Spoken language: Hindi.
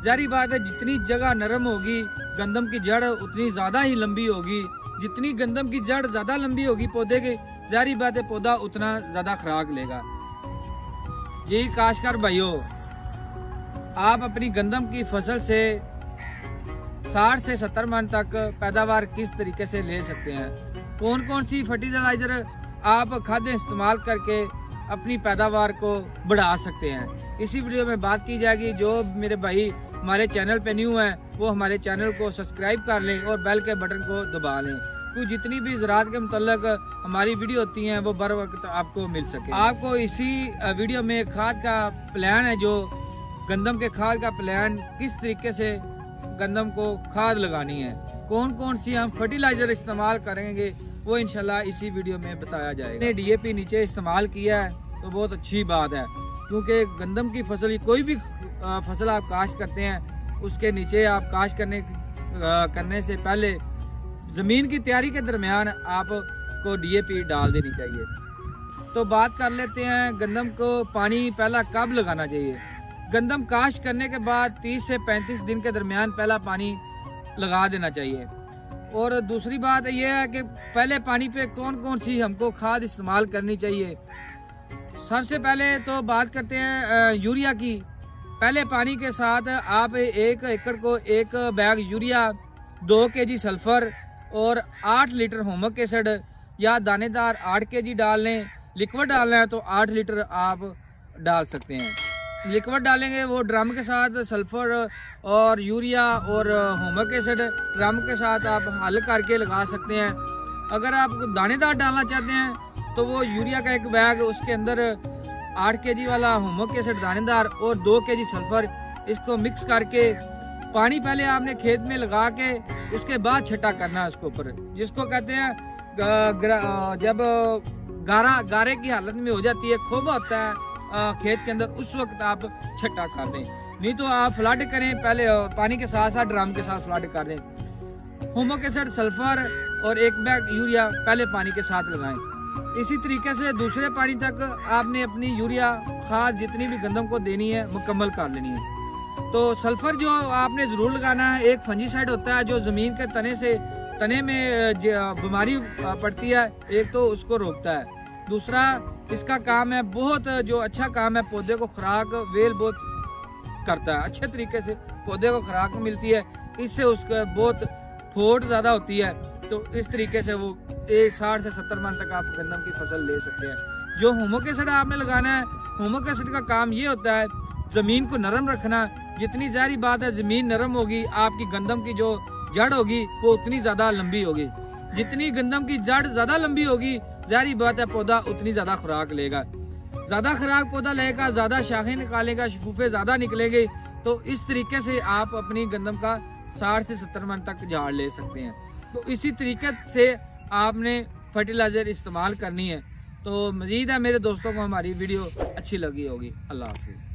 जारी बात है जितनी जगह नरम होगी गंदम की जड़ उतनी ज्यादा ही लंबी होगी। जितनी गंदम की जड़ ज्यादा लंबी होगी पौधे की, जारी बात है पौधा उतना ज्यादा खुराक लेगा। यही काश्तकार भाइयों, आप अपनी गंदम की फसल से 60 से 70 मन तक पैदावार किस तरीके से ले सकते हैं, कौन कौन सी फर्टिलाइजर आप खादें इस्तेमाल करके अपनी पैदावार को बढ़ा सकते हैं, इसी वीडियो में बात की जाएगी। जो मेरे भाई हमारे चैनल पे न्यू हैं वो हमारे चैनल को सब्सक्राइब कर लें और बेल के बटन को दबा लें, क्योंकि जितनी भी ज़राअत के मुतल्लक हमारी वीडियो होती हैं वो बर वक्त आपको मिल सके। आपको इसी वीडियो में खाद का प्लान है, जो गंदम के खाद का प्लान, किस तरीके से गंदम को खाद लगानी है, कौन कौन सी हम फर्टिलाइजर इस्तेमाल करेंगे, वो इंशाल्लाह इसी वीडियो में बताया जाएगा। DAP नीचे इस्तेमाल किया है तो बहुत अच्छी बात है, क्योंकि गंदम की फसल, कोई भी फसल आप काश्त करते हैं उसके नीचे आप काश्त करने से पहले जमीन की तैयारी के दरमियान आपको DAP डाल देनी चाहिए। तो बात कर लेते हैं गंदम को पानी पहला कब लगाना चाहिए। गंदम काश्त करने के बाद 30 से 35 दिन के दरमियान पहला पानी लगा देना चाहिए। और दूसरी बात यह है कि पहले पानी पे कौन कौन सी हमको खाद इस्तेमाल करनी चाहिए। सबसे पहले तो बात करते हैं यूरिया की। पहले पानी के साथ आप 1 एकड़ को 1 बैग यूरिया, 2 kg सल्फर और 8 लीटर होमक एसिड या दानेदार 8 kg डाल लें। लिक्विड डालना है तो 8 लीटर आप डाल सकते हैं। लिक्विड डालेंगे वो ड्रम के साथ, सल्फर और यूरिया और होमक एसिड ड्रम के साथ आप हल करके लगा सकते हैं। अगर आप दानेदार डालना चाहते हैं तो वो यूरिया का 1 बैग, उसके अंदर 8 kg वाला होमक एसिड दानेदार और 2 kg सल्फर, इसको मिक्स करके पानी पहले आपने खेत में लगा के उसके बाद छटा करना है उसके ऊपर, जिसको कहते हैं जब गारे की हालत में हो जाती है, खोबा होता है खेत के अंदर, उस वक्त आप छट्टा कर दें। नहीं तो आप फ्लड करें, पहले पानी के साथ साथ ड्रम के साथ फ्लड कर दें। होमक एसिड, सल्फर और 1 बैग यूरिया पहले पानी के साथ लगाएं। इसी तरीके से दूसरे पानी तक आपने अपनी यूरिया खाद जितनी भी गंदम को देनी है मुकम्मल कर लेनी है। तो सल्फर जो आपने जरूर लगाना है। एक फंजीसाइड होता है जो जमीन के तने में बीमारी पड़ती है, एक तो उसको रोकता है, दूसरा इसका काम है, बहुत जो अच्छा काम है, पौधे को खुराक वेल बहुत करता है, अच्छे तरीके से पौधे को खुराक मिलती है, इससे उसका बहुत फोट ज्यादा होती है। तो इस तरीके से वो 60 से 70 मन तक आप गंदम की फसल ले सकते हैं। जो होमक एसिड आपने लगाना है, होमक एसिड का काम ये होता है जमीन को नरम रखना। जितनी जारी बात है जमीन नरम होगी, आपकी गंदम की जो जड़ होगी वो उतनी ज्यादा लंबी होगी। जितनी गंदम की जड़ ज्यादा लंबी होगी, जारी बात है पौधा उतनी ज्यादा खुराक लेगा। ज्यादा खुराक पौधा लेगा, ज्यादा शाखें निकालेगा, शफूफे ज्यादा निकलेंगे। तो इस तरीके से आप अपनी गंदम का 60 से 70 मन तक झाड़ ले सकते हैं। तो इसी तरीके से आपने फर्टिलाइजर इस्तेमाल करनी है। तो मजीद है मेरे दोस्तों को हमारी वीडियो अच्छी लगी होगी। अल्लाह हाफिज।